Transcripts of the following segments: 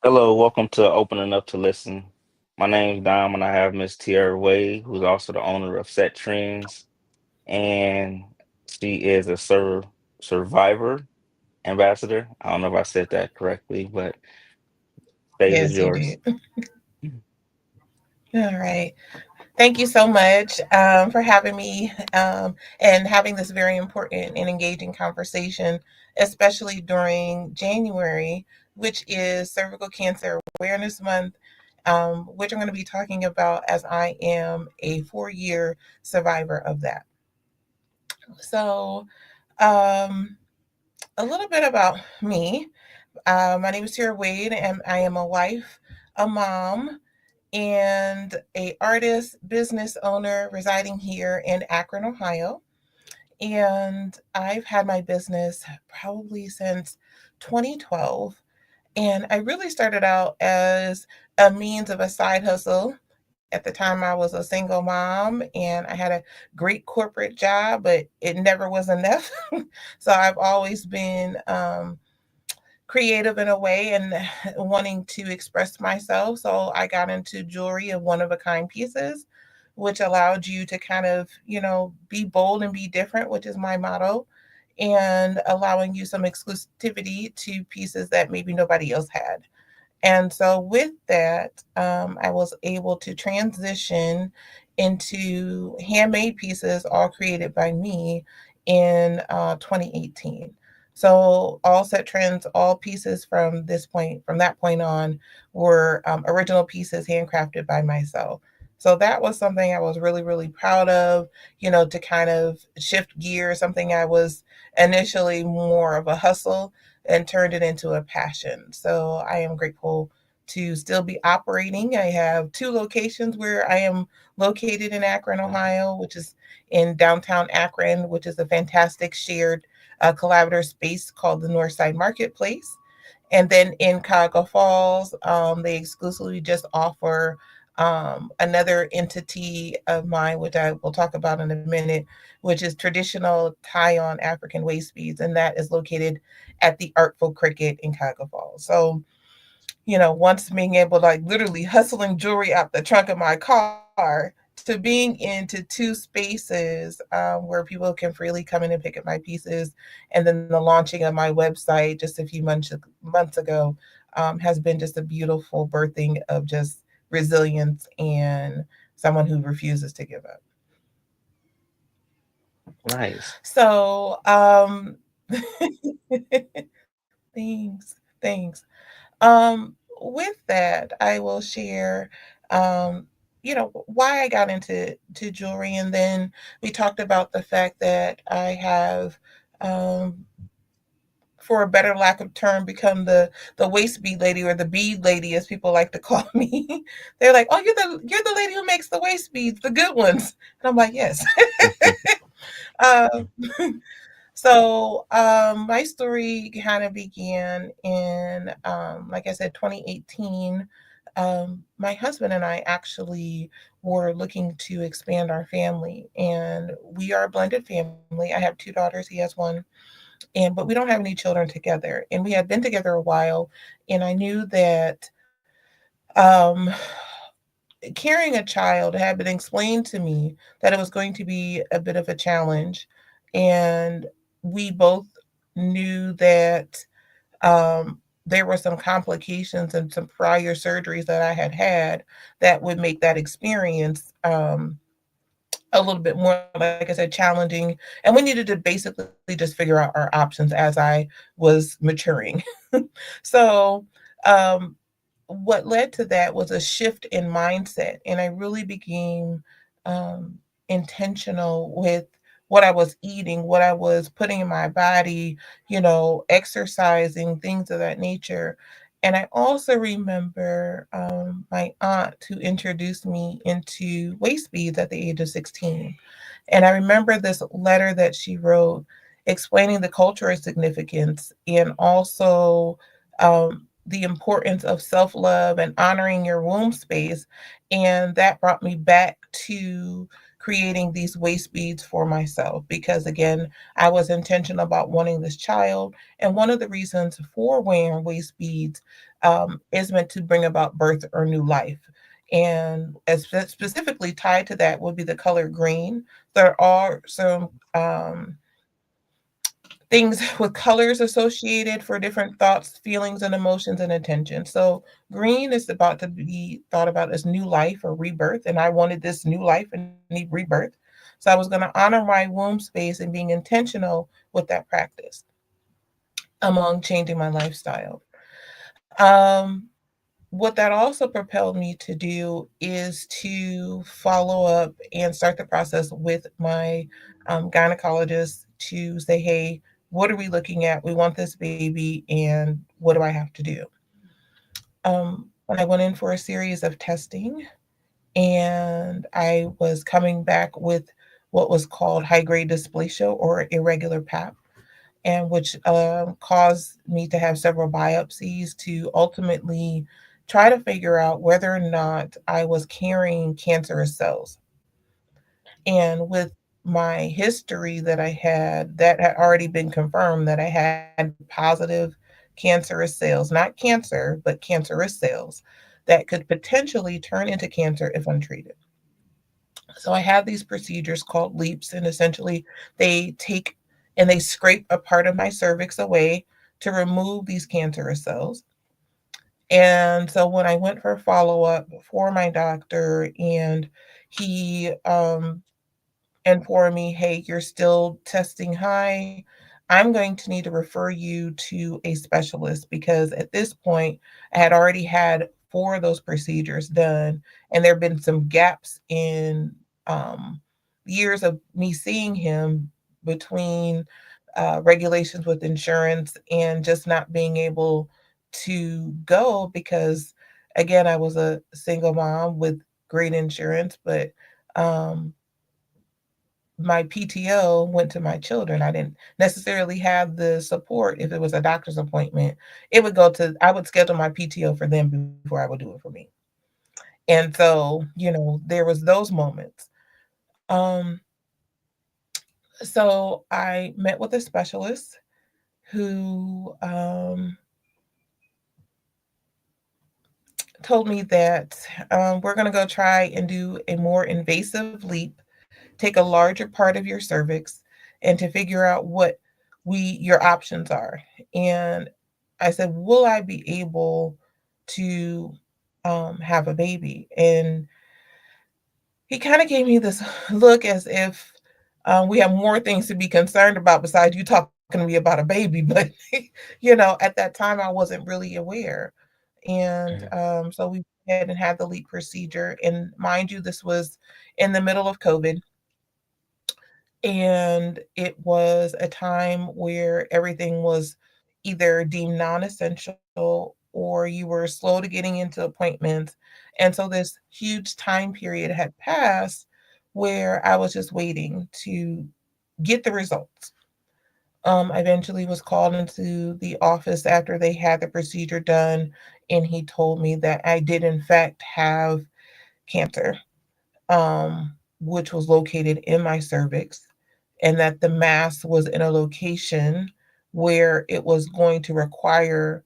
Hello, welcome to Opening Up to Listen. My name's Dom, and I have Miss Tierra Wade, who's also the owner of Set Trends, and she is a survivor ambassador. I don't know if I said that correctly, but stage is Yes, you yours. did. All right. Thank you so much for having me and having this very important and engaging conversation, especially during January, which is Cervical Cancer Awareness Month, which I'm going to be talking about as I am a 4 year survivor of that. So, um, a little bit about me. My name is Tara Wade, and I am a wife, a mom, and a artist, business owner residing here in Akron, Ohio. And I've had my business probably since 2012. And I really started out as a means of a side hustle. At the time, I was a single mom and I had a great corporate job, but it never was enough. So I've always been creative in a way and wanting to express myself. So I got into jewelry of one of a kind pieces, which allowed you to kind of, be bold and be different, which is my motto, and allowing you some exclusivity to pieces that maybe nobody else had. And so with that, I was able to transition into handmade pieces, all created by me in 2018. So all set trends, all pieces from that point on, were original pieces handcrafted by myself. So that was something I was really, really proud of, to kind of shift gears, something I was initially more of a hustle and turned it into a passion. So I am grateful to still be operating. I have two locations where I am located in Akron, Ohio, which is in downtown Akron, which is a fantastic shared collaborative space called the Northside Marketplace. And then in Cuyahoga Falls, they exclusively just offer another entity of mine, which I will talk about in a minute, which is traditional tie on African waist beads. And that is located at the Artful Cricket in Cuyahoga Falls. So, once being able to like literally hustling jewelry out the trunk of my car to being into two spaces where people can freely come in and pick up my pieces, and then the launching of my website just a few months ago has been just a beautiful birthing of just resilience and someone who refuses to give up. Nice. So, thanks, thanks. With that, I will share, um, why I got into jewelry, and then we talked about the fact that I have, um, for a better lack of term, become the waist bead lady or the bead lady, as people like to call me. They're like, "Oh, you're the lady who makes the waist beads, the good ones," and I'm like, "Yes." um, So my story kind of began in, like I said, 2018. My husband and I actually were looking to expand our family, and we are a blended family. I have two daughters; he has one, and but we don't have any children together. And we had been together a while, and I knew that um, carrying a child had been explained to me that it was going to be a bit of a challenge, and we both knew that there were some complications and some prior surgeries that I had had that would make that experience a little bit more, like I said, challenging. And we needed to basically just figure out our options as I was maturing. So, um, what led to that was a shift in mindset, and I really became um, intentional with what I was eating, what I was putting in my body, exercising, things of that nature. And I also remember my aunt who introduced me into waist beads at the age of 16. And I remember this letter that she wrote explaining the cultural significance and also the importance of self love and honoring your womb space. And that brought me back to creating these waist beads for myself because, again, I was intentional about wanting this child. And one of the reasons for wearing waist beads is meant to bring about birth or new life. And as specifically tied to that would be the color green. There are some things with colors associated for different thoughts, feelings, and emotions and intentions. So green is about to be thought about as new life or rebirth, and I wanted this new life and need rebirth. So I was going to honor my womb space and being intentional with that practice among changing my lifestyle. Um, what that also propelled me to do is to follow up and start the process with my gynecologist to say, hey, what are we looking at? We want this baby, and what do I have to do? I went in for a series of testing, and I was coming back with what was called high grade dysplasia or irregular pap, and which caused me to have several biopsies to ultimately try to figure out whether or not I was carrying cancerous cells. And with my history that had already been confirmed that I had positive cancerous cells, not cancer, but cancerous cells that could potentially turn into cancer if untreated. So I had these procedures called leaps, and essentially they take and they scrape a part of my cervix away to remove these cancerous cells. And so when I went for follow up for my doctor, and he informed me, hey, you're still testing high. I'm going to need to refer you to a specialist because at this point, I had already had four of those procedures done, and there have been some gaps in um, years of me seeing him between regulations with insurance and just not being able to go because, again, I was a single mom with great insurance, but um, my PTO went to my children. I didn't necessarily have the support if it was a doctor's appointment. It would go to I would schedule my PTO for them before I would do it for me. And so, there was those moments. So I met with a specialist who told me that we're going to go try and do a more invasive leap, take a larger part of your cervix, and to figure out what your options are. And I said, will I be able to have a baby? And he kind of gave me this look as if we have more things to be concerned about besides you talking to me about a baby. But at that time, I wasn't really aware. And Mhm. so we went ahead and had the leap procedure. And mind you, this was in the middle of COVID, and it was a time where everything was either deemed non-essential or you were slow to getting into appointments. And so this huge time period had passed where I was just waiting to get the results. I eventually was called into the office after they had the procedure done, and he told me that I did in fact have cancer, which was located in my cervix, and that the mass was in a location where it was going to require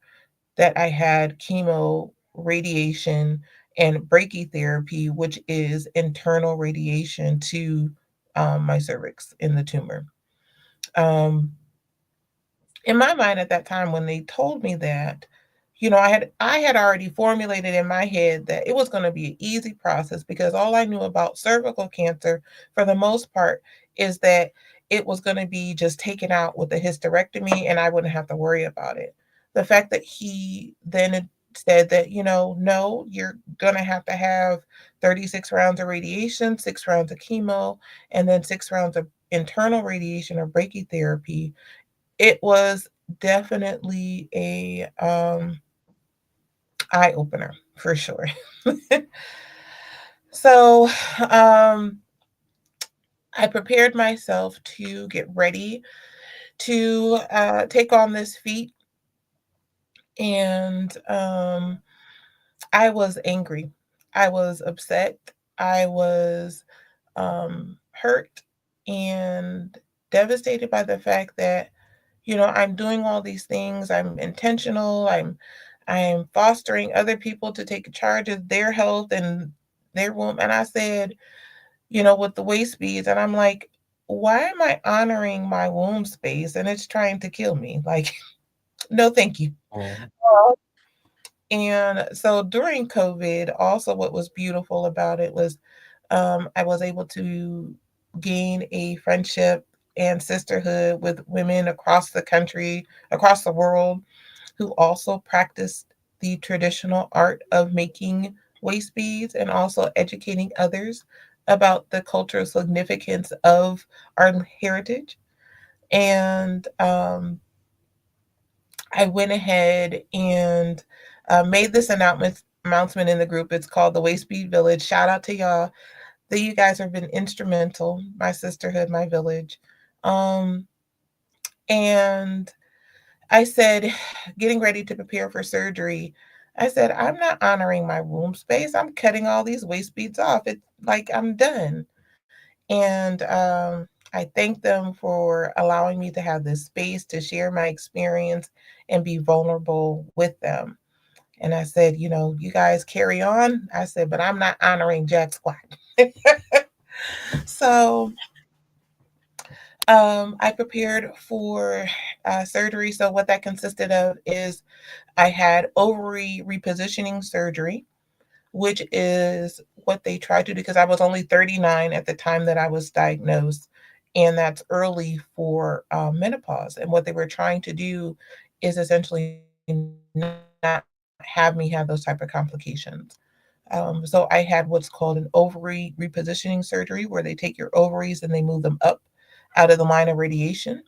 that I had chemo, radiation, and brachytherapy, which is internal radiation to my cervix in the tumor. Um, in my mind at that time when they told me that, I had already formulated in my head that it was going to be an easy process because all I knew about cervical cancer for the most part is that it was going to be just taken out with a hysterectomy and I wouldn't have to worry about it. The fact that he then said that, no, you're going to have 36 rounds of radiation, 6 rounds of chemo, and then 6 rounds of internal radiation or brachytherapy. It was definitely a eye opener for sure. So, um, I prepared myself to get ready to take on this feat, and I was angry. I was upset. I was hurt and devastated by the fact that, I'm doing all these things. I'm intentional. I'm fostering other people to take charge of their health and their womb. And I said, with the waist beads, and I'm like, why am I honoring my womb space and it's trying to kill me? Like, no, thank you. Mhm. And so during COVID, also what was beautiful about it was I was able to gain a friendship and sisterhood with women across the country, across the world, who also practiced the traditional art of making waist beads and also educating others about the cultural significance of our heritage. And I went ahead and made this announcement in the group. It's called the Waist Bead Village. Shout out to y'all. That you guys have been instrumental. My sisterhood, my village. Um, and I said, getting ready to prepare for surgery, I said, I'm not honoring my womb space. I'm cutting all these waist beads off. It's like I'm done. And I thank them for allowing me to have this space to share my experience and be vulnerable with them. And I said, you guys carry on. I said, but I'm not honoring Jack Squat. So I prepared for surgery. So what that consisted of is I had ovary repositioning surgery, which is what they tried to do because I was only 39 at the time that I was diagnosed, and that's early for menopause. And what they were trying to do is essentially not have me have those type of complications. So I had what's called an ovary repositioning surgery, where they take your ovaries and they move them up out of the line of radiation.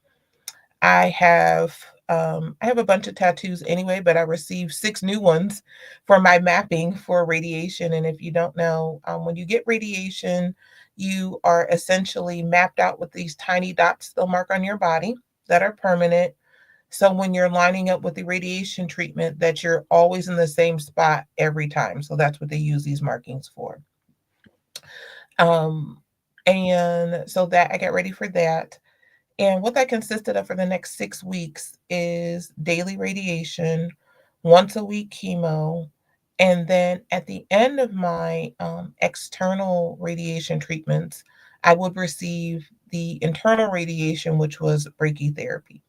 I have I have a bunch of tattoos anyway, but I received 6 new ones for my mapping for radiation. And if you don't know, when you get radiation, you are essentially mapped out with these tiny dots they'll mark on your body that are permanent. So when you're lining up with the radiation treatment, that you're always in the same spot every time. So that's what they use these markings for. Um, and so that I got ready for that. And what that consisted of for the next 6 weeks is daily radiation, once a week chemo. And then at the end of my external radiation treatments, I would receive the internal radiation, which was brachytherapy.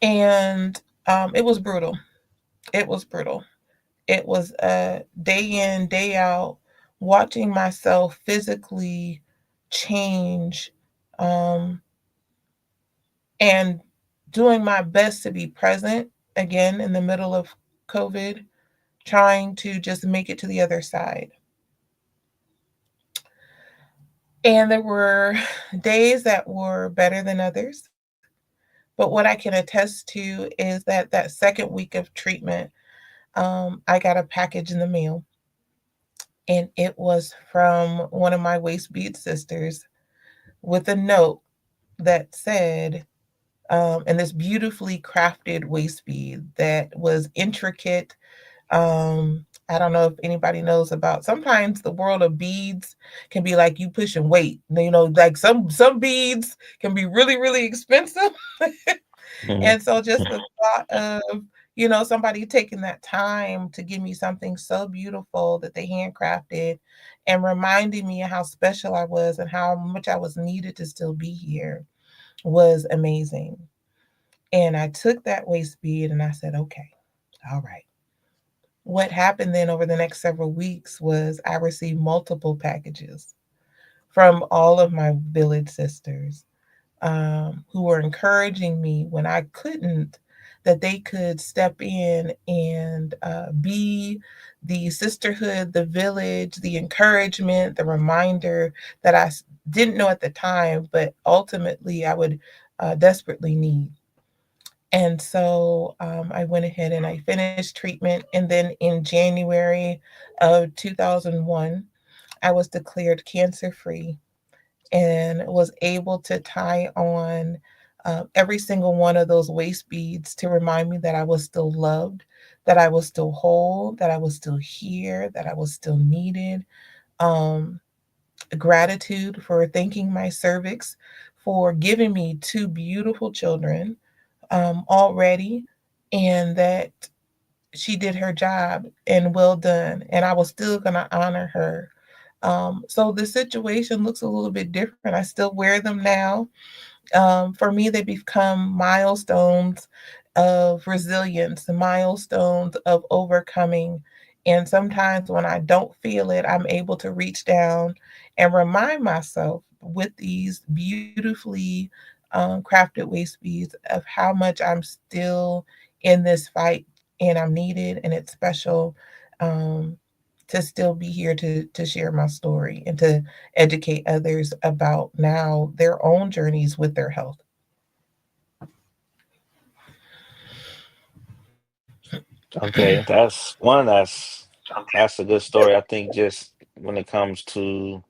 And it was brutal. It was brutal. It was day in, day out, watching myself physically change, um, and doing my best to be present again in the middle of COVID, trying to just make it to the other side. And there were days that were better than others. But what I can attest to is that that second week of treatment, I got a package in the mail, and it was from one of my waist bead sisters with a note that said, and this beautifully crafted waist bead that was intricate. I don't know if anybody knows about, sometimes the world of beads can be like you pushing weight. Like some beads can be really, really expensive. Mhm. And so just the thought of, somebody taking that time to give me something so beautiful that they handcrafted and reminding me of how special I was and how much I was needed to still be here was amazing. And I took that waist bead and I said, okay, all right. What happened then over the next several weeks was I received multiple packages from all of my village sisters, who were encouraging me when I couldn't, that they could step in and be the sisterhood, the village, the encouragement, the reminder that didn't know at the time, but ultimately I would desperately need. And so I went ahead and I finished treatment. And then in January of 2001, I was declared cancer free and was able to tie on every single one of those waist beads to remind me that I was still loved, that I was still whole, that I was still here, that I was still needed. Um, gratitude, for thanking my cervix for giving me two beautiful children already, and that she did her job and well done, and I was still going to honor her. So the situation looks a little bit different. I still wear them now. For me, they become milestones of resilience, milestones of overcoming. And sometimes when I don't feel it, I'm able to reach down and remind myself with these beautifully crafted waist beads of how much I'm still in this fight and I'm needed and it's special. Um, to still be here to share my story and to educate others about now their own journeys with their health. Okay, that's a good story. I think just when it comes to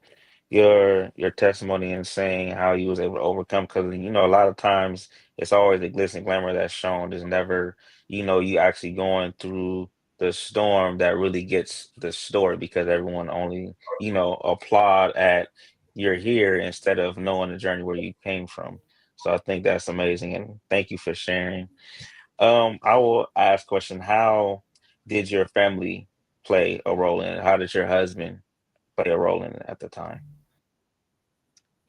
your testimony and saying how you was able to overcome, because a lot of times it's always the glitz and glamour that's shown. There's never you actually going through the storm that really gets the story, because everyone only applaud at you're here instead of knowing the journey where you came from. So I think that's amazing, and thank you for sharing. I will ask question: how did your family play a role in it? How did your husband play a role in it at the time?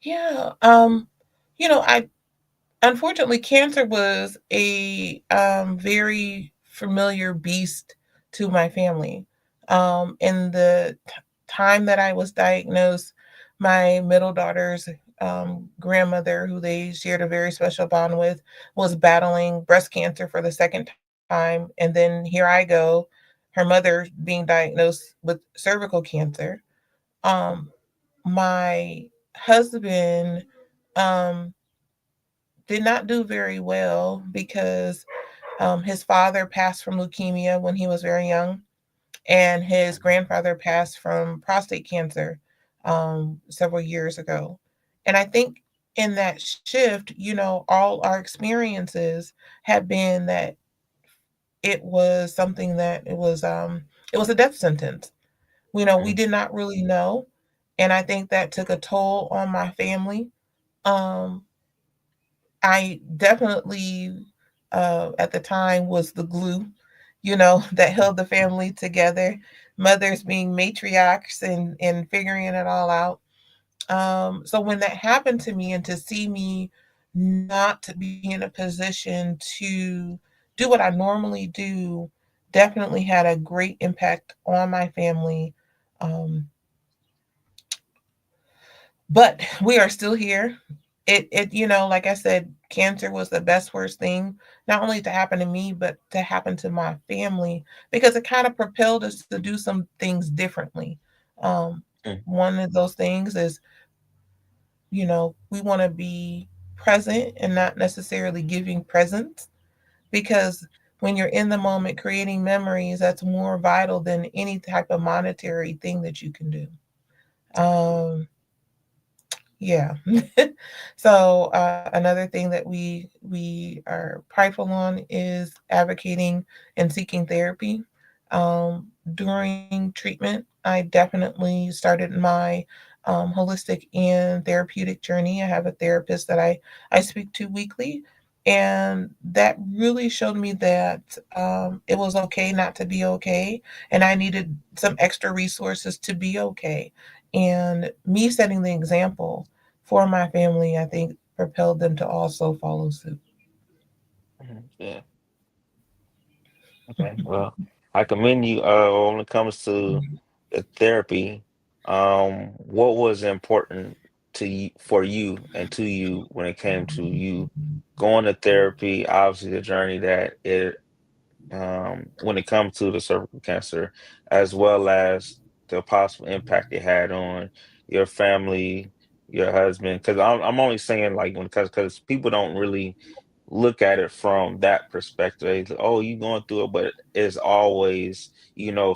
Yeah. I unfortunately cancer was a very familiar beast to my family. In the time that I was diagnosed, my middle daughter's grandmother, who they shared a very special bond with, was battling breast cancer for the second time. And then here I go, her mother being diagnosed with cervical cancer. Um, my husband um, did not do very well because his father passed from leukemia when he was very young, and his grandfather passed from prostate cancer several years ago. And I think in that shift, all our experiences have been that it was something that it was a death sentence. We Mm, did not really know, and I think that took a toll on my family. Um, I definitely, at the time, was the glue, that held the family together. Mothers being matriarchs and figuring it all out. So when that happened to me, and to see me not be in a position to do what I normally do, definitely had a great impact on my family. Um, but we are still here. Like I said, cancer was the best worst thing, not only to happen to me, but to happen to my family, because it kind of propelled us to do some things differently. Um, mm, One of those things is, we want to be present and not necessarily giving presents, because when you're in the moment creating memories, that's more vital than any type of monetary thing that you can do. Um, Yeah. So another thing that we are prideful on is advocating and seeking therapy. During treatment, I definitely started my holistic and therapeutic journey. I have a therapist that I speak to weekly, and that really showed me that it was okay not to be okay, and I needed some extra resources to be okay. And me setting the example for my family, I think, propelled them to also follow suit. yeah. Okay. Well, I commend you. When it comes to the therapy, what was important to you, for you, and to you when it came to you going to therapy? Obviously, the journey that it when it comes to the cervical cancer, as well as the possible impact it had on your family, your husband. Because I'm only saying like when because people don't really look at it from that perspective. Oh, you going through it, but it's always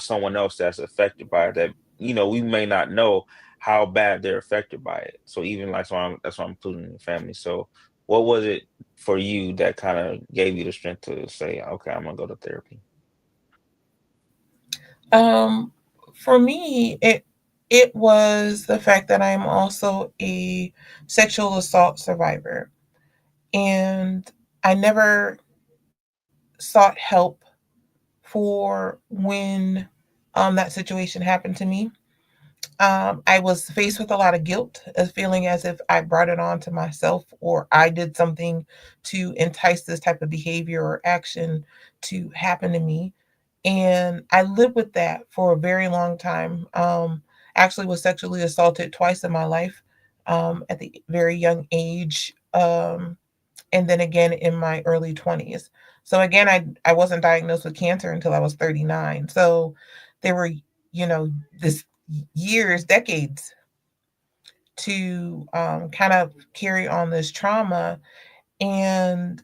someone else that's affected by it that we may not know how bad they're affected by it. So even like that's why I'm including the family. So what was it for you that kind of gave you the strength to say, okay, I'm gonna go to therapy? Um, for me, it. It was the fact that I'm also a sexual assault survivor. And I never sought help for when that situation happened to me. I was faced with a lot of guilt, a feeling as if I brought it on to myself or I did something to entice this type of behavior or action to happen to me. And I lived with that for a very long time. Actually, was sexually assaulted twice in my life at the very young age. And then again in my early 20s. So again, I wasn't diagnosed with cancer until I was 39. So there were, this years, decades to kind of carry on this trauma. And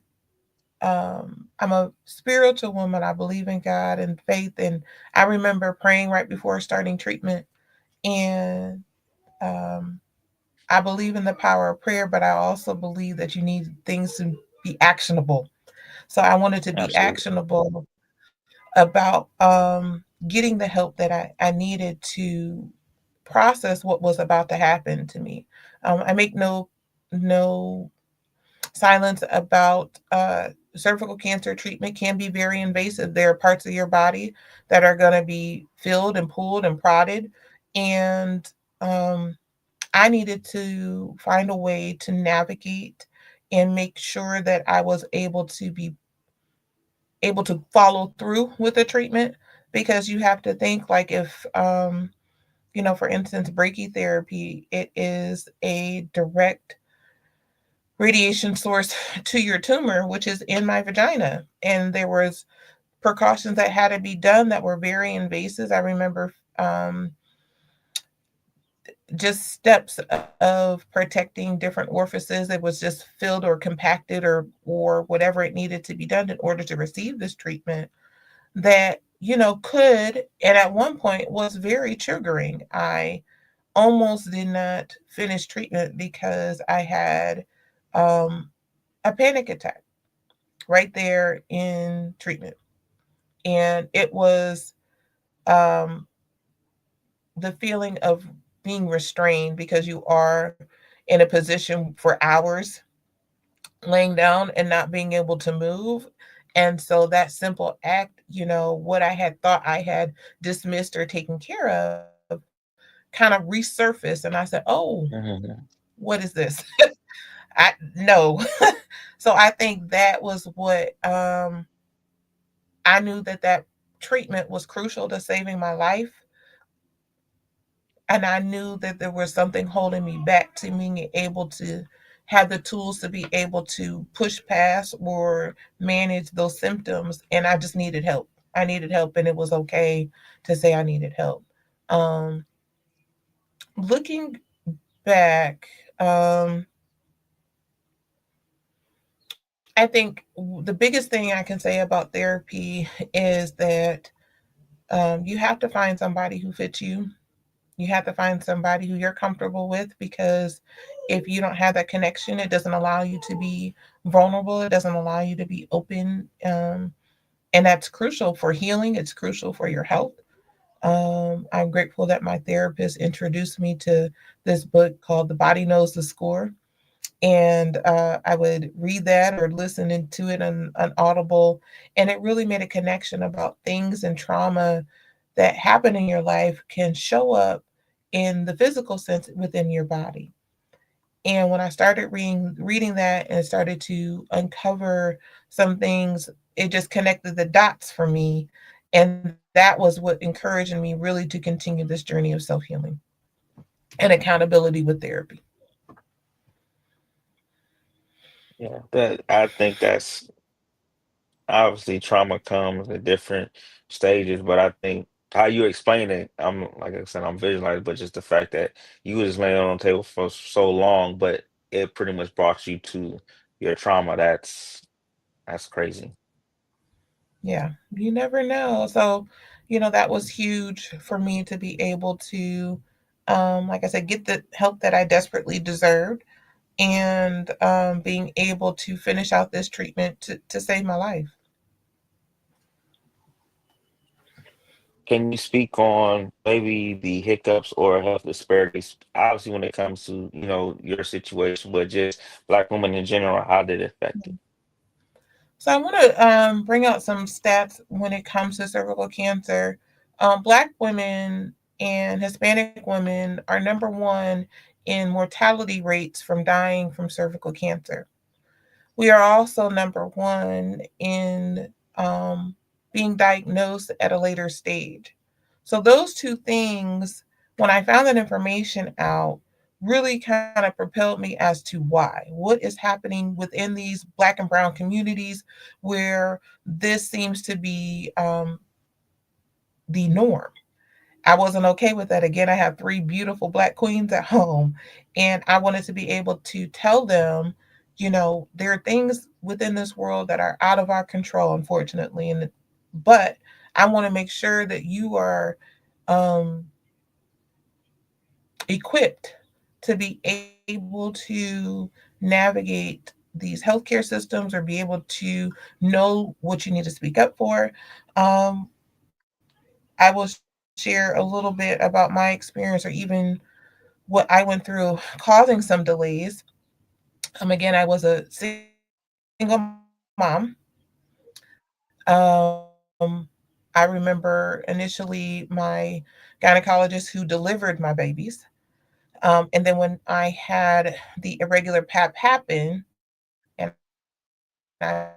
I'm a spiritual woman. I believe in God and faith. And I remember praying right before starting treatment. And um, I believe in the power of prayer, but I also believe that you need things to be actionable. So I wanted to be Absolutely. actionable about getting the help that I needed to process what was about to happen to me. I make no silence about cervical cancer treatment can be very invasive. There are parts of your body that are going to be filled and pulled and prodded, and um, I needed to find a way to navigate and make sure that I was able to follow through with the treatment, because you have to think like if for instance, brachytherapy, it is a direct radiation source to your tumor, which is in my vagina. And there was precautions that had to be done that were very invasive. I remember just steps of protecting different orifices. It was just filled or compacted or whatever it needed to be done in order to receive this treatment that could, and at one point was very triggering. I almost did not finish treatment because I had um, a panic attack right there in treatment. And it was um, the feeling of being restrained because you are in a position for hours laying down and not being able to move. And so that simple act, what I had thought I had dismissed or taken care of, kind of resurfaced. And I said, oh, Hmm. what is this? I no. So I think that was what I knew that treatment was crucial to saving my life. And I knew that there was something holding me back to being able to have the tools to be able to push past or manage those symptoms. And I just needed help. I needed help, and it was okay to say I needed help. Um, Looking back, I think the biggest thing I can say about therapy is that you have to find somebody who fits you. You have to find somebody who you're comfortable with, because if you don't have that connection, it doesn't allow you to be vulnerable. It doesn't allow you to be open. And that's crucial for healing. It's crucial for your health. I'm grateful that my therapist introduced me to this book called The Body Knows the Score. And I would read that or listen into it on Audible. And it really made a connection about things and trauma that happen in your life can show up in the physical sense within your body. And when I started reading that and started to uncover some things, it just connected the dots for me. And that was what encouraged me really to continue this journey of self healing and accountability with therapy. Yeah, that I think that's obviously trauma comes at different stages, but I think how you explain it, I'm like I said, I'm visualizing, but just the fact that you was laying on the table for so long, but it pretty much brought you to your trauma. That's crazy. Yeah, you never know. So, that was huge for me to be able to, like I said, get the help that I desperately deserved, and being able to finish out this treatment to save my life. Can you speak on maybe the hiccups or health disparities? Obviously, when it comes to, your situation, but just Black women in general, how did it affect it? So I want to bring out some stats when it comes to cervical cancer. Black women and Hispanic women are number one in mortality rates from dying from cervical cancer. We are also number one in being diagnosed at a later stage. So those two things, when I found that information out, really kind of propelled me as to why. What is happening within these Black and Brown communities where this seems to be the norm? I wasn't okay with that. Again, I have three beautiful Black queens at home, and I wanted to be able to tell them, there are things within this world that are out of our control, unfortunately, but I want to make sure that you are um, equipped to be able to navigate these healthcare systems or be able to know what you need to speak up for. Um, I will share a little bit about my experience or even what I went through causing some delays. Again, I was a single mom. I remember initially my gynecologist who delivered my babies. And then when I had the irregular pap happen, and I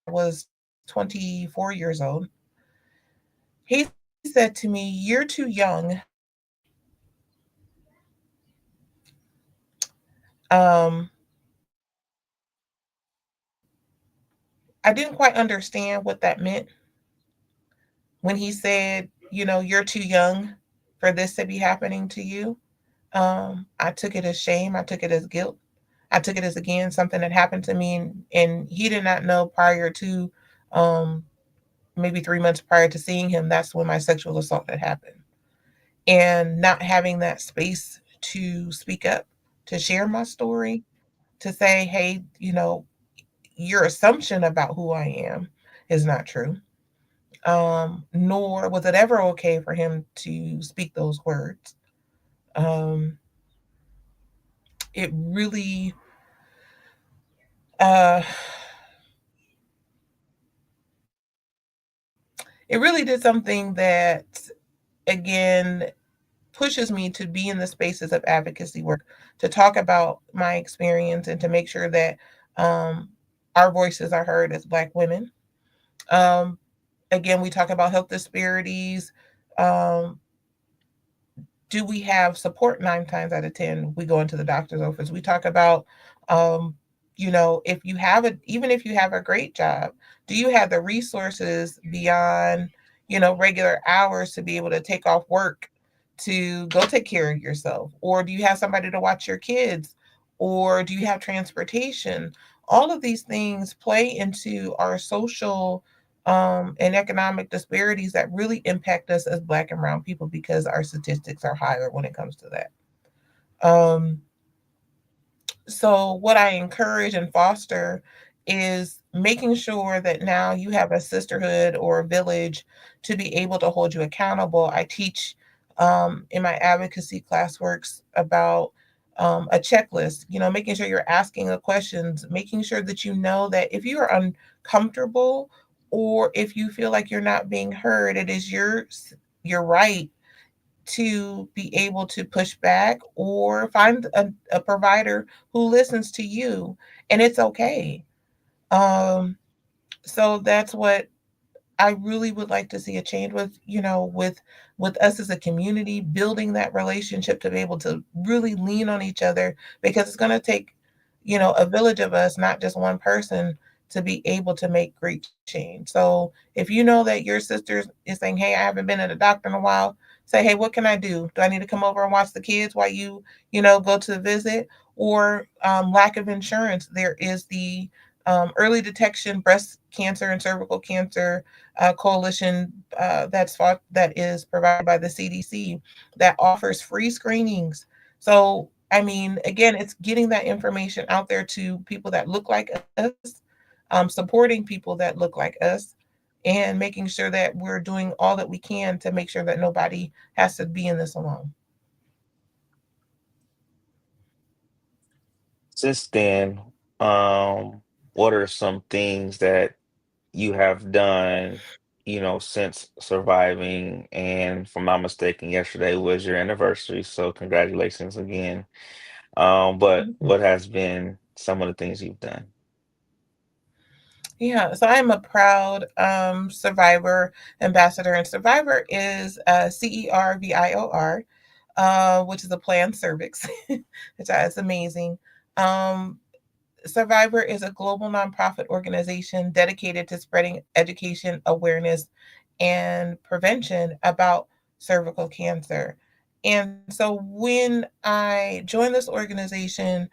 was 24 years old, he said to me, "You're too young um, I didn't quite understand what that meant when he said, "You're too young for this to be happening to you." I took it as shame. I took it as guilt. I took it as, again, something that happened to me. And he did not know prior to um, maybe 3 months prior to seeing him, that's when my sexual assault had happened. And not having that space to speak up, to share my story, to say, hey, your assumption about who I am is not true. Nor was it ever okay for him to speak those words. Um, it really, uh, it really did something that, again, pushes me to be in the spaces of advocacy work, to talk about my experience and to make sure that um, our voices are heard as Black women. Um, Again, we talk about health disparities. Um, do we have support? 9 times out of 10 we go into the doctor's office. We talk about um, if you have even if you have a great job, do you have the resources beyond regular hours to be able to take off work to go take care of yourself? Or do you have somebody to watch your kids? Or do you have transportation? All of these things play into our social and economic disparities that really impact us as Black and Brown people because our statistics are higher when it comes to that. Um, so, what I encourage and foster is making sure that now you have a sisterhood or a village to be able to hold you accountable. I teach in my advocacy classworks about a checklist, making sure you're asking the questions, making sure that you know that if you are uncomfortable or if you feel like you're not being heard, it is your right to be able to push back or find a provider who listens to you, and it's okay. um so that's what I really would like to see a change with, with us as a community, building that relationship to be able to really lean on each other, because it's going to take, a village of us, not just one person, to be able to make great change. So if you know that your sister is saying, hey, I haven't been at a doctor in a while, say, hey, what can I do? Do I need to come over and watch the kids while you go to the visit? Or lack of insurance, there is the early detection breast cancer and cervical cancer coalition that is provided by the CDC that offers free screenings. So, I mean, again, it's getting that information out there to people that look like us, supporting people that look like us, and making sure that we're doing all that we can to make sure that nobody has to be in this alone. Since then, what are some things that you have done, since surviving? And if I'm not mistaken, yesterday was your anniversary, so congratulations again. But what has been some of the things you've done? Yeah, so I'm a proud Survivor ambassador, and Survivor is CERVIOR, which is a planned cervix, which is amazing. Um, Survivor is a global nonprofit organization dedicated to spreading education, awareness, and prevention about cervical cancer. And so when I joined this organization,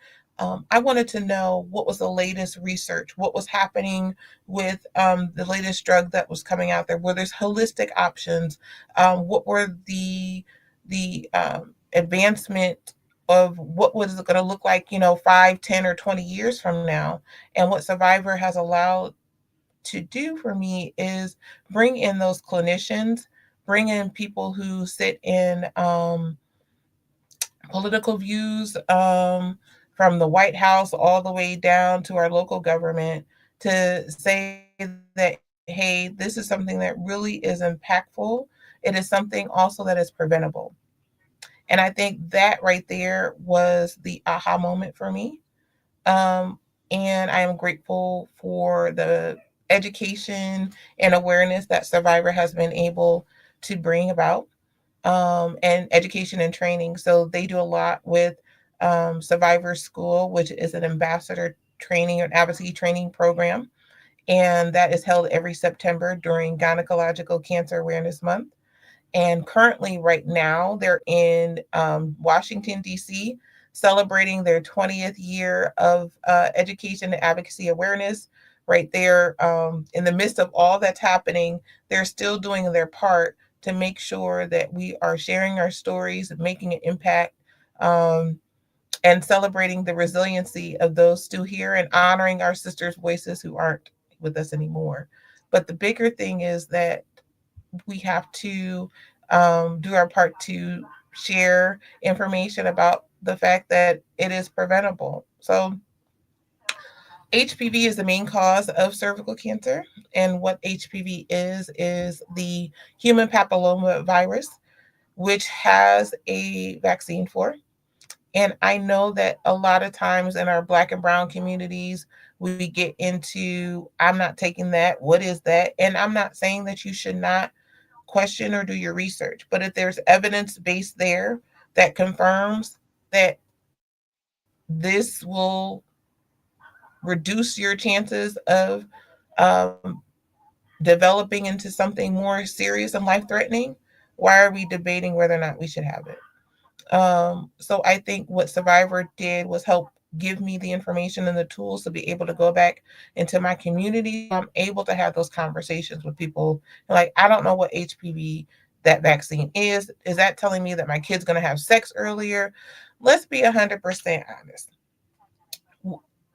I wanted to know what was the latest research, what was happening with the latest drug that was coming out there, where there's holistic options, what were the advancement of what was it going to look like, 5, 10, or 20 years from now. And what Survivor has allowed to do for me is bring in those clinicians, bring in people who sit in political views, from the White House all the way down to our local government, to say that, hey, this is something that really is impactful. It is something also that is preventable. And I think that right there was the aha moment for me. Um, and I am grateful for the education and awareness that Survivor has been able to bring about, and education and training. So they do a lot with Survivor School, which is an ambassador training and advocacy training program. And that is held every September during Gynecological Cancer Awareness Month. And currently, right now, they're in Washington, D.C., celebrating their 20th year of education and advocacy awareness. Right there, in the midst of all that's happening, they're still doing their part to make sure that we are sharing our stories, making an impact, um, and celebrating the resiliency of those still here, and honoring our sisters' voices who aren't with us anymore. But the bigger thing is that we have to do our part to share information about the fact that it is preventable. So, HPV is the main cause of cervical cancer. And what HPV is the human papilloma virus, which has a vaccine for. And I know that a lot of times in our Black and Brown communities, we get into, I'm not taking that. What is that? And I'm not saying that you should not question or do your research. But if there's evidence based there that confirms that this will reduce your chances of um, developing into something more serious and life threatening, why are we debating whether or not we should have it? So I think what Survivor did was help give me the information and the tools to be able to go back into my community. I'm able to have those conversations with people. Like, I don't know what HPV that vaccine is. Is that telling me that my kid's going to have sex earlier? Let's be 100% honest.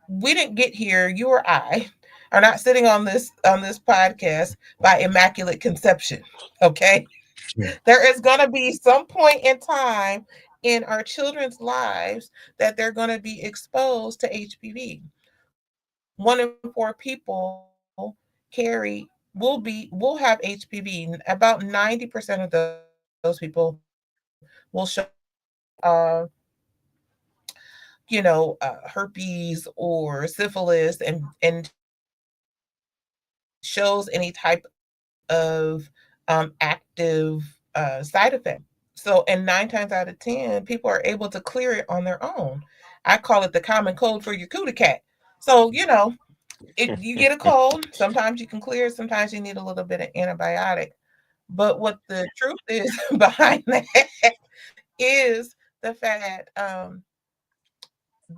We didn't get here. You or I are not sitting on this podcast by immaculate conception. Okay, there is going to be some point in time in our children's lives that they're going to be exposed to HPV. 1 in 4 people will have HPV. About 90% of those people will show herpes or syphilis, and shows any type of active side effect. So, and 9 times out of 10, people are able to clear it on their own. I call it the common cold for your cootie cat. So, you get a cold. Sometimes you can clear it. Sometimes you need a little bit of antibiotic. But what the truth is behind that is the fact that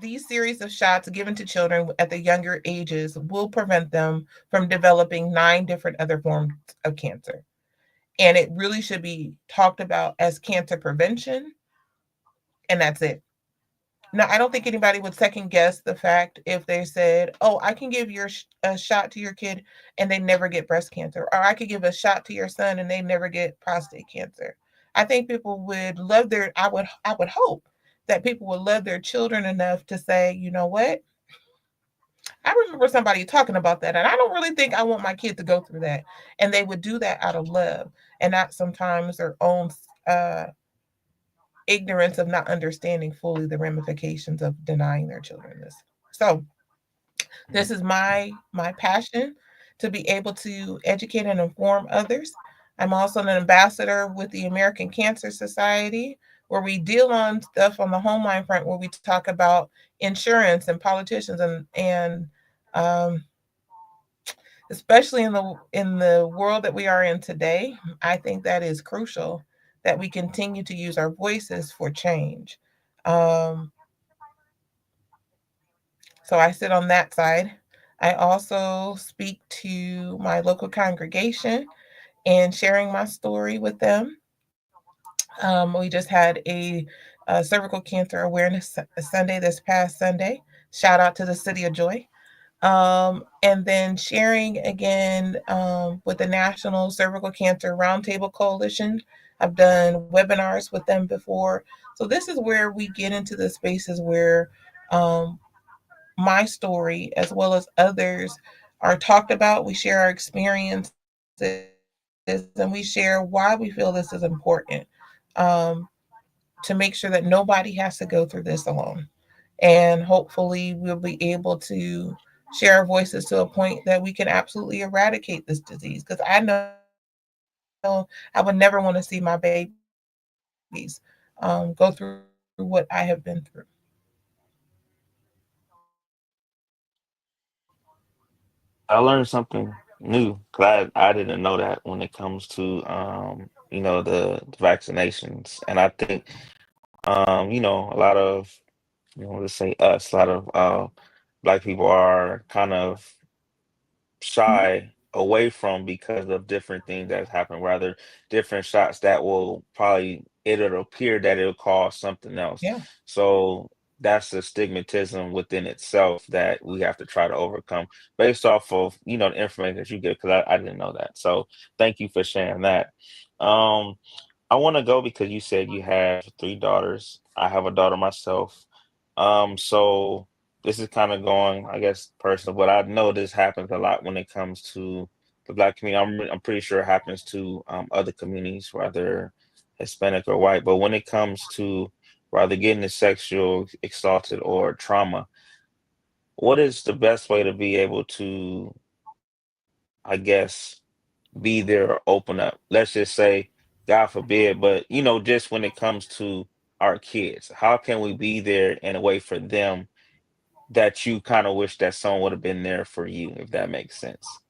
these series of shots given to children at the younger ages will prevent them from developing 9 different other forms of cancer. And it really should be talked about as cancer prevention, and that's it. Now, I don't think anybody would second guess the fact if they said, "Oh, I can give a shot to your kid and they never get breast cancer," or "I could give a shot to your son and they never get prostate cancer." I think people would love their. I would hope that people would love their children enough to say, "You know what? I remember somebody talking about that, and I don't really think I want my kid to go through that." And they would do that out of love and not sometimes their own uh, ignorance of not understanding fully the ramifications of denying their children this. So this is my passion, to be able to educate and inform others. I'm also an ambassador with the American Cancer Society, where we deal on stuff on the homeline front, where we talk about insurance and politicians and um, especially in the world that we are in today. I think that is crucial that we continue to use our voices for change. Um, so I sit on that side. I also speak to my local congregation and sharing my story with them. We just had a cervical cancer awareness Sunday this past Sunday. Shout out to the City of Joy. And then sharing again with the National Cervical Cancer Roundtable Coalition. I've done webinars with them before. So this is where we get into the spaces where um, my story, as well as others, are talked about. We share our experiences and we share why we feel this is important, um, to make sure that nobody has to go through this alone. And hopefully, we'll be able to share our voices to a point that we can absolutely eradicate this disease. Because I know I would never want to see my babies go through what I have been through. I learned something new because I didn't know that when it comes to the vaccinations, and I think a lot of let's say us, a lot of black people are kind of shy away from because of different things that happen, rather different shots that will probably it'll appear that it'll cause something Yeah. else. So that's a stigmatism within itself that we have to try to overcome based off of the information that you get because I didn't know that. So thank you for sharing that. Um I want to go because you said you have three daughters. I have a daughter myself. So this is kind of going, I guess, personal, but I know this happens a lot when it comes to the black community. I'm pretty sure it happens to other communities, whether Hispanic or white. But when it comes to rather getting the sexual assaulted or trauma, what is the best way to be able to, I guess, be there or open up? Let's just say, God forbid, but just when it comes to our kids, how can we be there in a way for them that you kind of wish that someone would have been there for you, if that makes sense?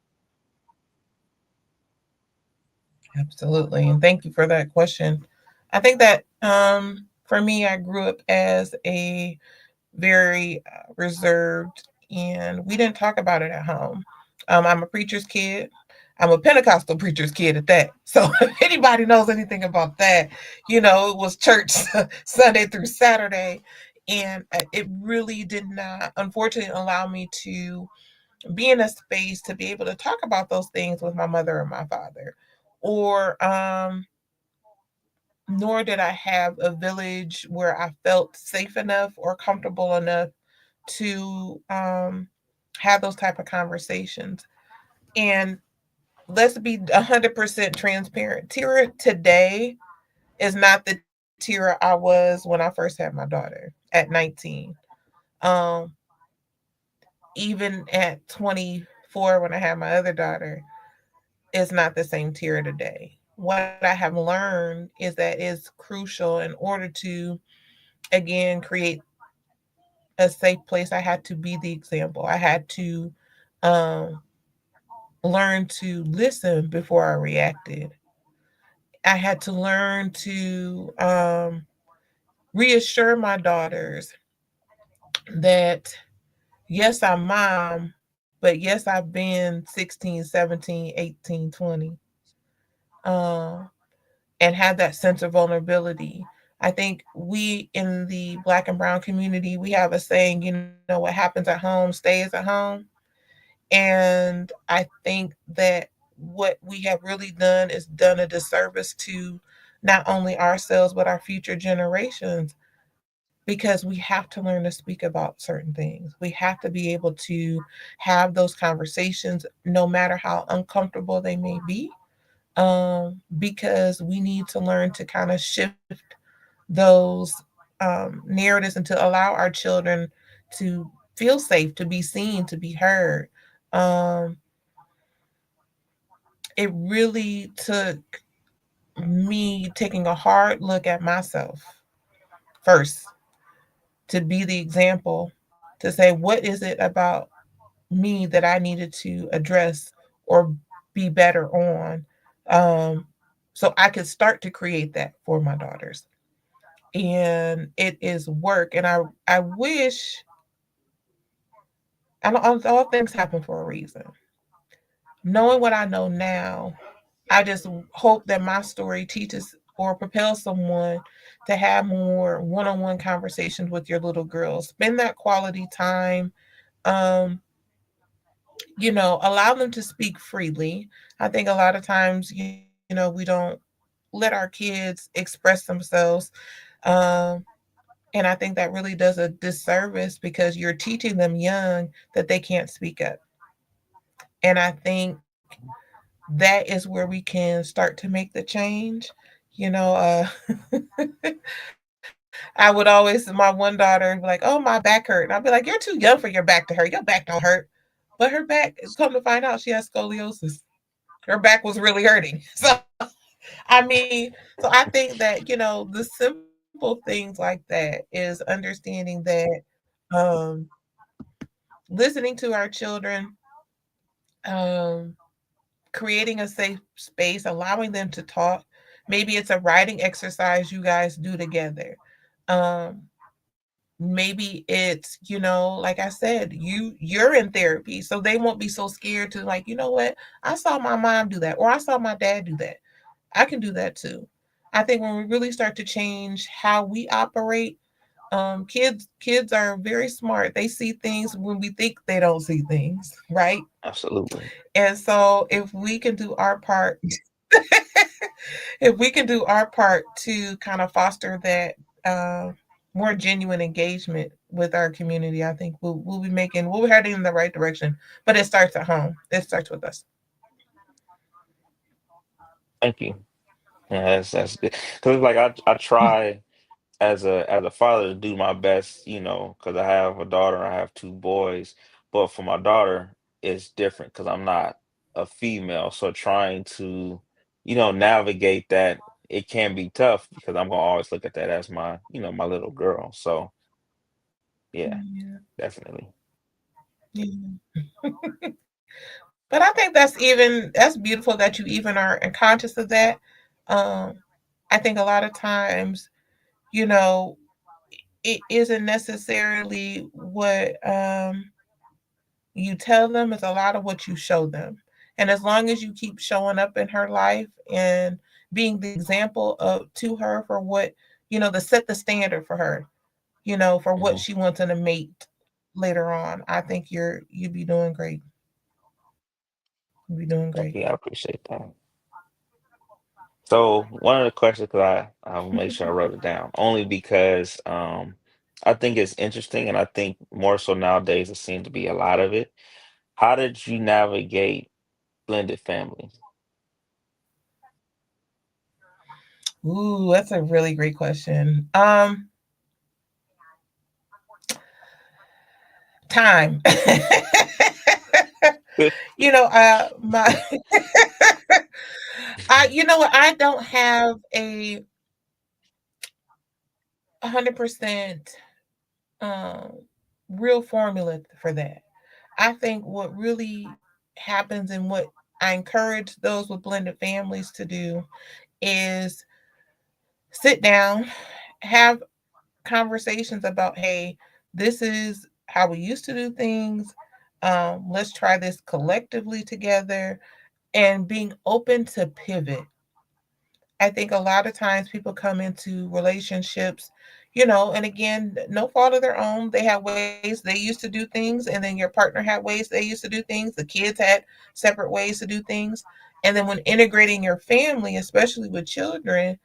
Absolutely. And thank you for that question. I think that for me, I grew up as a very reserved, and we didn't talk about it at home. I'm a preacher's kid. I'm a Pentecostal preacher's kid at that. So if anybody knows anything about that, it was church Sunday through Saturday. And it really did not, unfortunately, allow me to be in a space to be able to talk about those things with my mother or my father. Or nor did I have a village where I felt safe enough or comfortable enough to have those type of conversations. And let's be 100% transparent. Tira today is not the Tira I was when I first had my daughter at 19. Um, Even at 24 when I had my other daughter, is not the same Tira today. What I have learned is that it's crucial in order to, again, create a safe place. I had to be the example. I had to um, learn to listen before I reacted. I had to learn to reassure my daughters that, yes, I'm mom, but yes, I've been 16, 17, 18, 20, um, and have that sense of vulnerability. I think we in the Black and Brown community, we have a saying, what happens at home stays at home. And I think that what we have really done is done a disservice to not only ourselves, but our future generations, because we have to learn to speak about certain things. We have to be able to have those conversations, no matter how uncomfortable they may be, because we need to learn to kind of shift those narratives and to allow our children to feel safe, to be seen, to be heard. Um, it really took me taking a hard look at myself first to be the example, to say, what is it about me that I needed to address or be better on, um, so I could start to create that for my daughters. And it is work. And I wish, I don't, all things happen for a reason. Knowing what I know now, I just hope that my story teaches or propels someone to have more one-on-one conversations with your little girls. Spend that quality time. Um, allow them to speak freely. I think a lot of times, we don't let our kids express themselves. Um, and I think that really does a disservice because you're teaching them young that they can't speak up. And I think that is where we can start to make the change. You know, I would always, my one daughter would be like, "Oh, my back hurt," and I'd be like, "You're too young for your back to hurt. Your back don't hurt." But her back, come to find out, she has scoliosis. Her back was really hurting. So, I mean, so I think that, the simple things like that is understanding that, um, listening to our children, um, creating a safe space, allowing them to talk. Maybe it's a writing exercise you guys do together. Um, maybe it's, like I said, you're in therapy, so they won't be so scared to, like, what, I saw my mom do that, or I saw my dad do that. I can do that too. I think when we really start to change how we operate, kids are very smart. They see things when we think they don't see things, right? Absolutely. And so if we can do our part, if we can do our part to kind of foster that, more genuine engagement with our community, I think we'll be heading in the right direction. But it starts at home. It starts with us. Thank you. Yeah, that's good. Because like I try as a father to do my best, because I have a daughter, I have two boys, but for my daughter, it's different because I'm not a female. So trying to, navigate that, it can be tough because I'm gonna always look at that as my, my little girl. So yeah, Yeah. definitely. Yeah. But I think that's beautiful that you even are conscious of that. Um, I think a lot of times, you know, it isn't necessarily what, you tell them, it's a lot of what you show them. And as long as you keep showing up in her life and being the example of to her for what, to set the standard for her, for what Hmm. she wants in a mate later on, I think you'd be doing great. You'd be doing Thank great. you. I appreciate that. So one of the questions, because I'll make sure I wrote it down, only because I think it's interesting, and I think more so nowadays there seems to be a lot of it. How did you navigate blended families? Ooh, that's a really great question. Time. My I don't have a 100% um real formula for that. I think what really happens and what I encourage those with blended families to do is sit down, have conversations about, hey, this is how we used to do things. Let's try this collectively together, and being open to pivot. I think a lot of times people come into relationships, you know, and again, no fault of their own. They have ways they used to do things, and then your partner had ways they used to do things. The kids had separate ways to do things. And then when integrating your family, especially with children,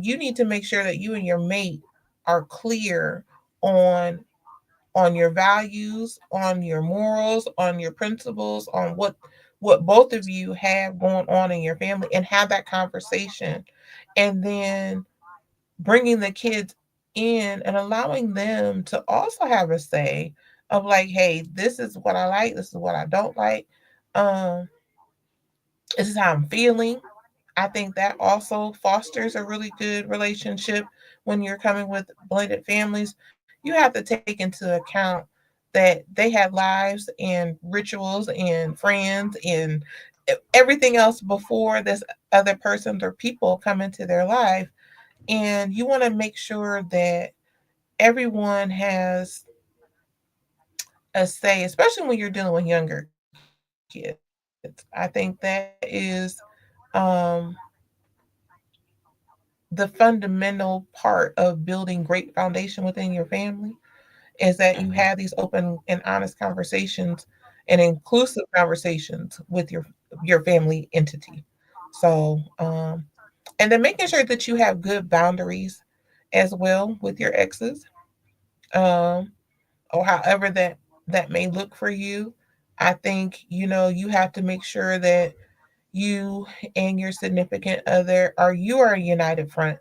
you need to make sure that you and your mate are clear on your values, on your morals, on your principles, on what both of you have going on in your family, and have that conversation. And then bringing the kids in and allowing them to also have a say of like, hey, this is what I like, this is what I don't like. Um, this is how I'm feeling. I think that also fosters a really good relationship when you're coming with blended families. You have to take into account that they had lives and rituals and friends and everything else before this other persons or people come into their life. And you want to make sure that everyone has a say, especially when you're dealing with younger kids. I think that is um, the fundamental part of building great foundation within your family is that you have Hmm. these open and honest conversations and inclusive conversations with your family entity. So, and then making sure that you have good boundaries as well with your exes, um, or however that may look for you. I think you have to make sure that you and your significant other are a united front.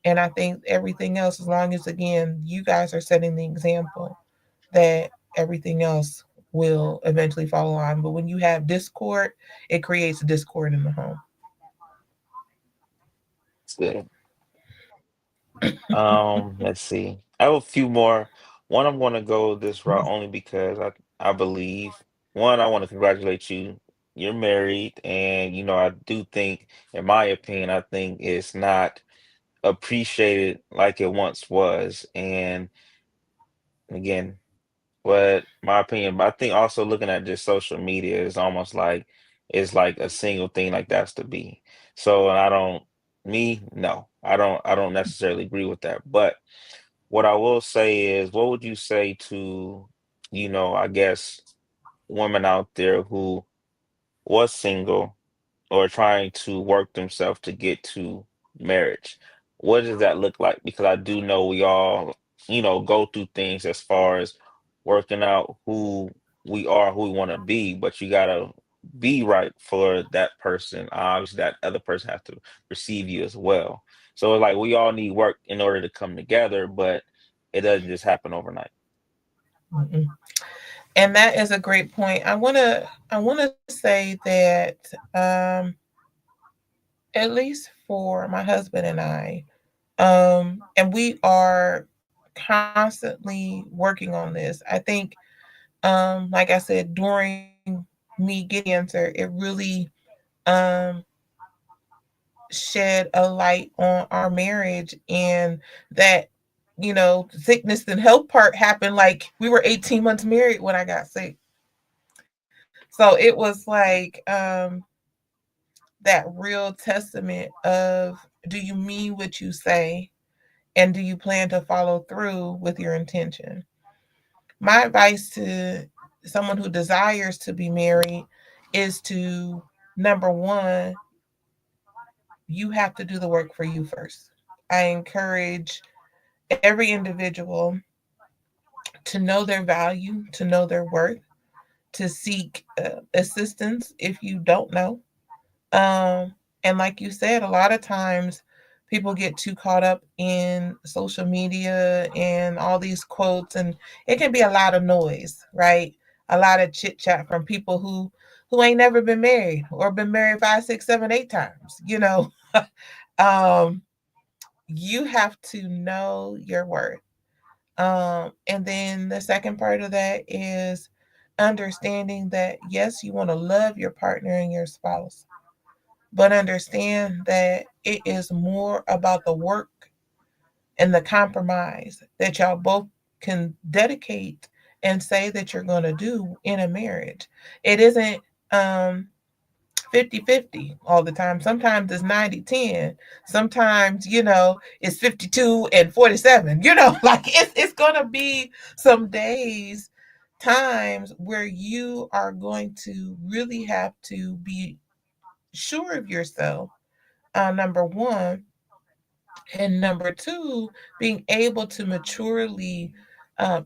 And I think everything else, as long as again you guys are setting the example, that everything else will eventually follow on. But when you have discord, it creates discord in the home. It's good. Let's see. I have a few more. One, I'm going to go this route only because I believe, one, I want to congratulate you. You're married, and I do think, in my opinion, I think it's not appreciated like it once was. And again, what my opinion, but I think also looking at just social media is almost like it's like a single thing like that's to be. So I don't me, no, I don't necessarily agree with that. But what I will say is, what would you say to, I guess women out there who was single or trying to work themselves to get to marriage? What does that look like? Because I do know we all, go through things as far as working out who we are, who we want to be, but you gotta be right for that person. Obviously, that other person has to receive you as well. So it's like we all need work in order to come together, but it doesn't just happen overnight. Mm-mm. And that is a great point. I want to say that at least for my husband and I, and we are constantly working on this. I think, like I said, during me getting cancer, it really um, shed a light on our marriage, and that sickness and health part happened like we were 18 months married when I got sick. So it was like that real testament of, do you mean what you say, and do you plan to follow through with your intention? My advice to someone who desires to be married is to, number one, you have to do the work for you first. I encourage every individual to know their value, to know their worth, to seek assistance if you don't know. And like you said, a lot of times people get too caught up in social media and all these quotes, and it can be a lot of noise, right? A lot of chit chat from people who ain't never been married or been married 5, 6, 7, 8 times. Um, you have to know your worth. And then the second part of that is understanding that yes, you want to love your partner and your spouse, but understand that it is more about the work and the compromise that y'all both can dedicate and say that you're going to do in a marriage. It isn't, um, 50-50 all the time. Sometimes it's 90-10. Sometimes, it's 52-47. Like it's going to be some days, times where you are going to really have to be sure of yourself. Number one, and number two, being able to maturely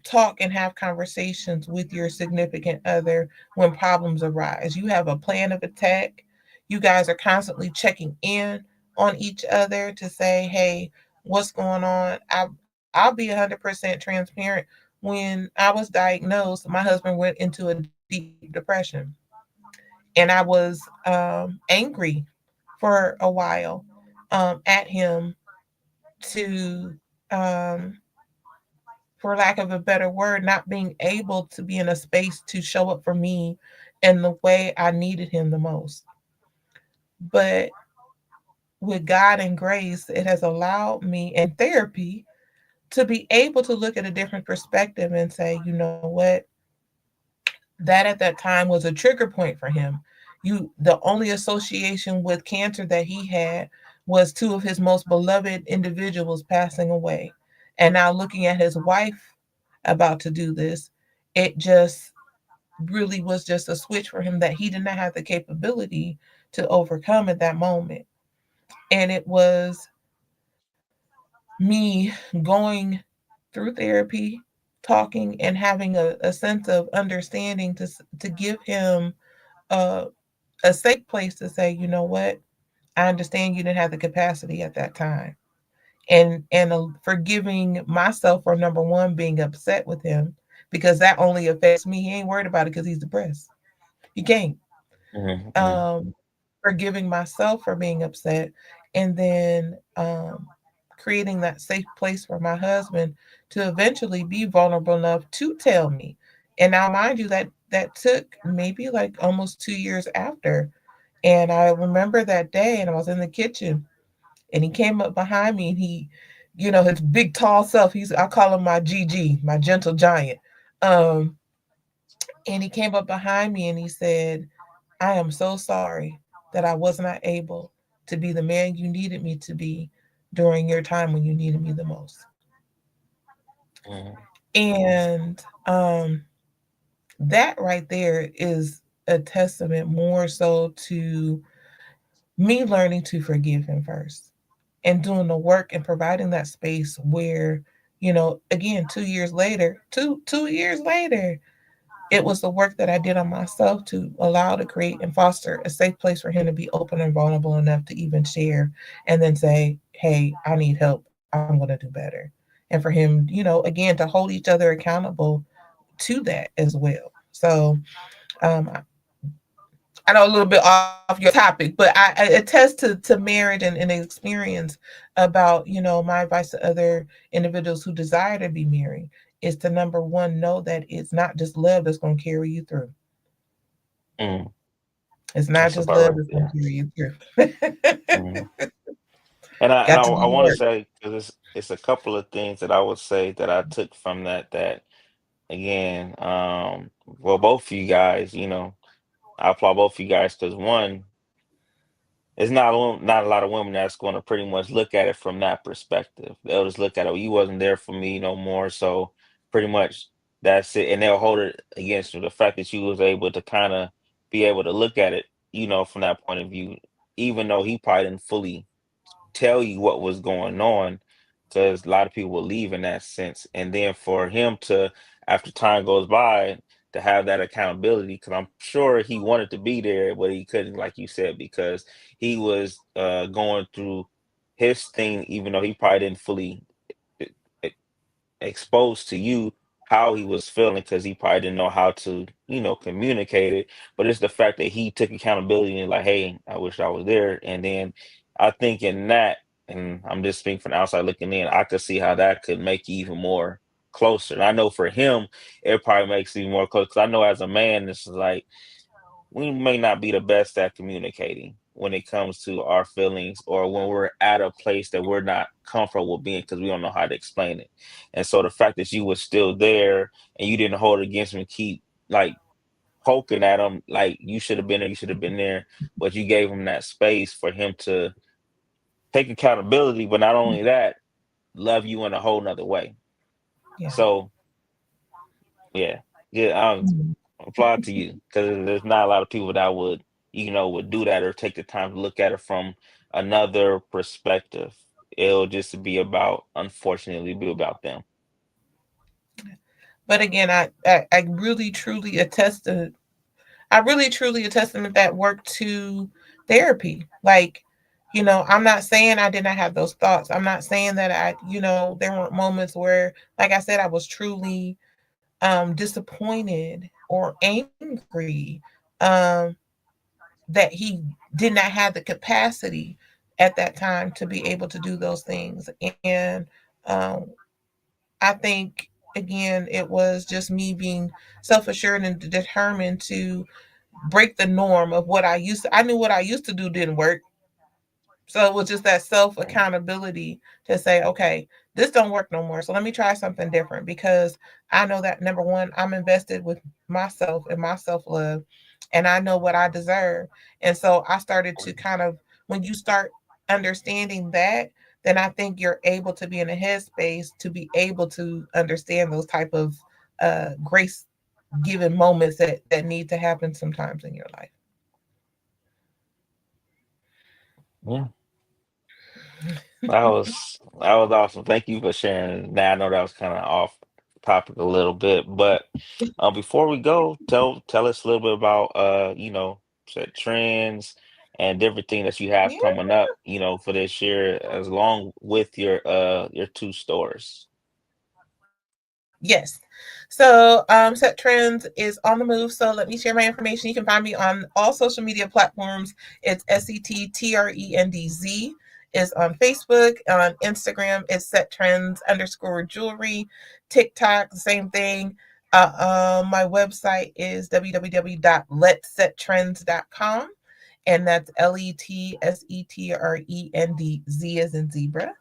talk and have conversations with your significant other when problems arise. You have a plan of attack. You guys are constantly checking in on each other to say, hey, what's going on? I'll be 100% transparent. When I was diagnosed, my husband went into a deep depression. And I was angry for a while at him to, for lack of a better word, not being able to be in a space to show up for me in the way I needed him the most. But with God and grace, it has allowed me in therapy to be able to look at a different perspective and say, you know what? That at that time was a trigger point for him. The only association with cancer that he had was two of his most beloved individuals passing away. And now looking at his wife about to do this, it just really was just a switch for him that he did not have the capability to overcome at that moment. And it was me going through therapy, talking and having a sense of understanding to give him a, a safe place to say, you know what, I understand you didn't have the capacity at that time. And forgiving myself for number one being upset with him, because that only affects me. He ain't worried about it because he's depressed. He can't. Mm-hmm. um, Forgiving myself for being upset, and then creating that safe place for my husband to eventually be vulnerable enough to tell me. And now, mind you, that took maybe like almost 2 years after. And I remember that day, and I was in the kitchen, and he came up behind me, and his big tall self. I call him my GG, my gentle giant. Um, and he came up behind me and he said, I am so sorry that I was not able to be the man you needed me to be during your time when you needed me the most. Mm-hmm. And that right there is a testament more so to me learning to forgive him first and doing the work and providing that space where, again, 2 years later, two years later, it was the work that I did on myself to allow to create and foster a safe place for him to be open and vulnerable enough to even share and then say, hey, I need help. I'm going to do better. And for him, again, to hold each other accountable to that as well. So, I know a little bit off your topic, but I attest to marriage and experience about, my advice to other individuals who desire to be married is to number one, know that it's not just love that's going to carry you through. Mm. It's not That's just about love right that's going there. to carry you through. Mm. And Got to I do want to work. say, because it's a couple of things that I would say that I took from that again, well, both of you guys, I applaud both of you guys because one, it's not a lot of women that's going to pretty much look at it from that perspective. They'll just look at it, "Oh, you wasn't there for me no more," so pretty much that's it, and they'll hold it against you. The fact that you was able to kind of be able to look at it, from that point of view, even though he probably didn't fully tell you what was going on, because a lot of people will leave in that sense. And then for him to, after time goes by, to have that accountability, because I'm sure he wanted to be there, but he couldn't, like you said, because he was going through his thing, even though he probably didn't fully e- exposed to you how he was feeling because he probably didn't know how to, communicate it. But it's the fact that he took accountability and like, hey, I wish I was there. And then I think in that, and I'm just speaking from the outside looking in, I could see how that could make you even more closer. And I know for him, it probably makes you more close. Because I know as a man, this is like we may not be the best at communicating when it comes to our feelings or when we're at a place that we're not comfortable being because we don't know how to explain it. And so the fact that you were still there and you didn't hold it against me, keep like poking at him like you should have been there, you should have been there, but you gave him that space for him to take accountability, but not only that, love you in a whole nother way. Yeah. So yeah, yeah, Mhm. applaud to you because there's not a lot of people that would, would do that or take the time to look at it from another perspective. It'll just be about, unfortunately, be about them. But again, I really truly attest to I really truly attest to that work to therapy. Like, I'm not saying I did not have those thoughts. I'm not saying that there weren't moments where, like I said, I was truly disappointed or angry um, that he did not have the capacity at that time to be able to do those things. And um, I think, again, it was just me being self assured and determined to break the norm of what I knew what I used to do didn't work. So it was just that self Right. accountability to say, okay, this don't work no more. So let me try something different because I know that number one, I'm invested with myself and my self love, and I know what I deserve. And so I started to kind of, when you start understanding that, then I think you're able to be in a headspace to be able to understand those type of grace given moments that need to happen sometimes in your life. Yeah, that was awesome. Thank you for sharing. Now I know that was kind of off topic a little bit, but before we go, tell us a little bit about set trends and different things that you have Yeah. coming up, for this year, as long with your two stores. Yes. So Set Trends is on the move. So let me share my information. You can find me on all social media platforms. It's SETTRENDZ is on Facebook. On Instagram, it's Set Trends underscore jewelry. TikTok, the same thing. My website is www.letsettrends.com. And that's LETSETRENDZ as in zebra.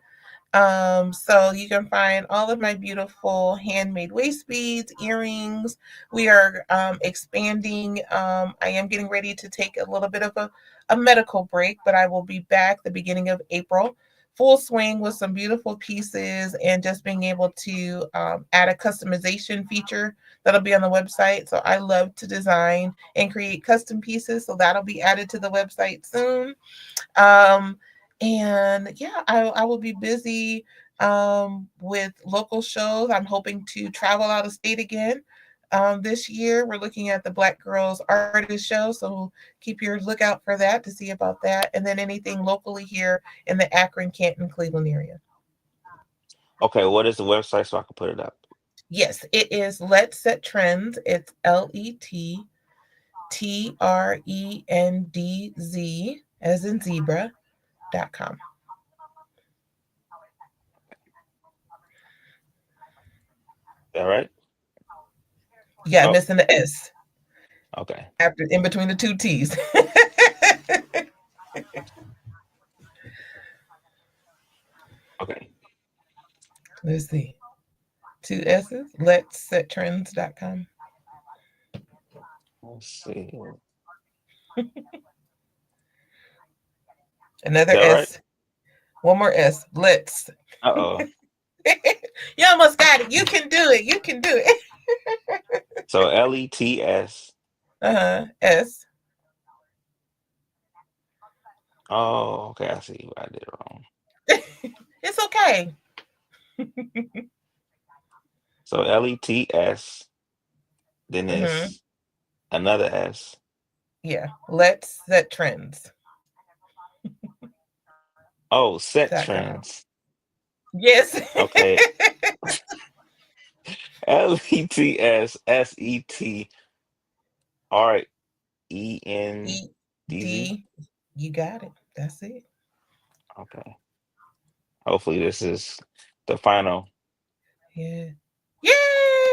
So you can find all of my beautiful handmade waist beads, earrings. We are expanding. I am getting ready to take a little bit of a medical break, but I will be back the beginning of April, full swing with some beautiful pieces and just being able to add a customization feature that'll be on the website. So I love to design and create custom pieces. So that'll be added to the website soon. Um, and yeah, I will be busy with local shows. I'm hoping to travel out of state again. This year, we're looking at the Black Girls Artist Show, so keep your lookout for that to see about that. And then anything locally here in the Akron, Canton, Cleveland area. Okay, what is the website so I can put it up? Yes, it is Let's Set Trends. It's LETTRENDZ as in zebra.com. All right. Yeah, Oh, missing the S okay. after in between the two T's. Okay. Let's see. Two S's. Let's set trends.com. Let's see. Another That right? S. One more S. Let's. Uh-oh. You almost got it. You can do it. You can do it. So LETS. S. Oh, okay. I see what I did wrong. It's okay. So LETS, then hmm it's another S. Yeah. Let's set trends. Oh, set Dot com. trends. Yes. Okay. LETSSETRENDZ. E D. You got it. That's it. Okay. Hopefully this is the final. Yeah.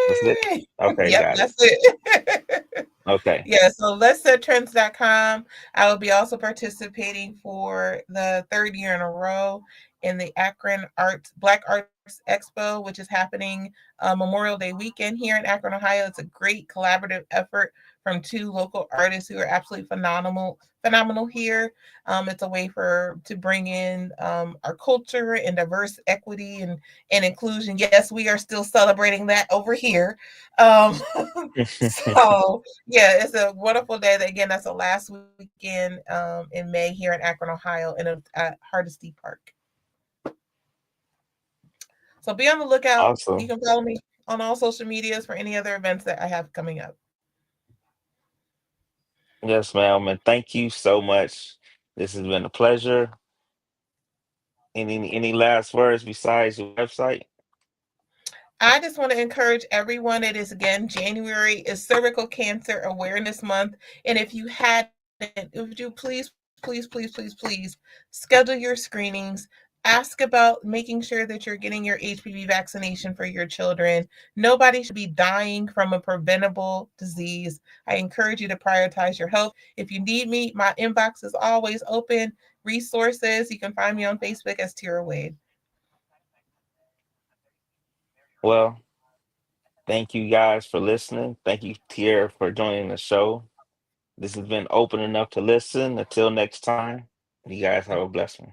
That's it. Yay! Okay, Yep, got it. that's it. Okay. Yeah, so let's set trends.com. I will be also participating for the third year in a row in the Akron Arts Black Arts Expo, which is happening Memorial Day weekend here in Akron, Ohio. It's a great collaborative effort from two local artists who are absolutely phenomenal here. It's a way for to bring in our culture and diverse equity and inclusion. Yes, we are still celebrating that over here. Um, so yeah, it's a wonderful day. That again, that's the last weekend in May here in Akron, Ohio, at Hardesty Park. So be on the lookout. You Awesome. can follow me on all social medias for any other events that I have coming up. Yes, ma'am. And thank you so much. This has been a pleasure. Any last words besides your website? I just want to encourage everyone. It is again January is Cervical Cancer Awareness Month, and if you hadn't, if you please schedule your screenings. Ask about making sure that you're getting your HPV vaccination for your children. Nobody should be dying from a preventable disease. I encourage you to prioritize your health. If you need me, my inbox is always open. Resources, you can find me on Facebook as Tira Wade. Well, thank you guys for listening. Thank you, Tierra, for joining the show. This has been Open Enough to Listen. Until next time, you guys have a blessed one.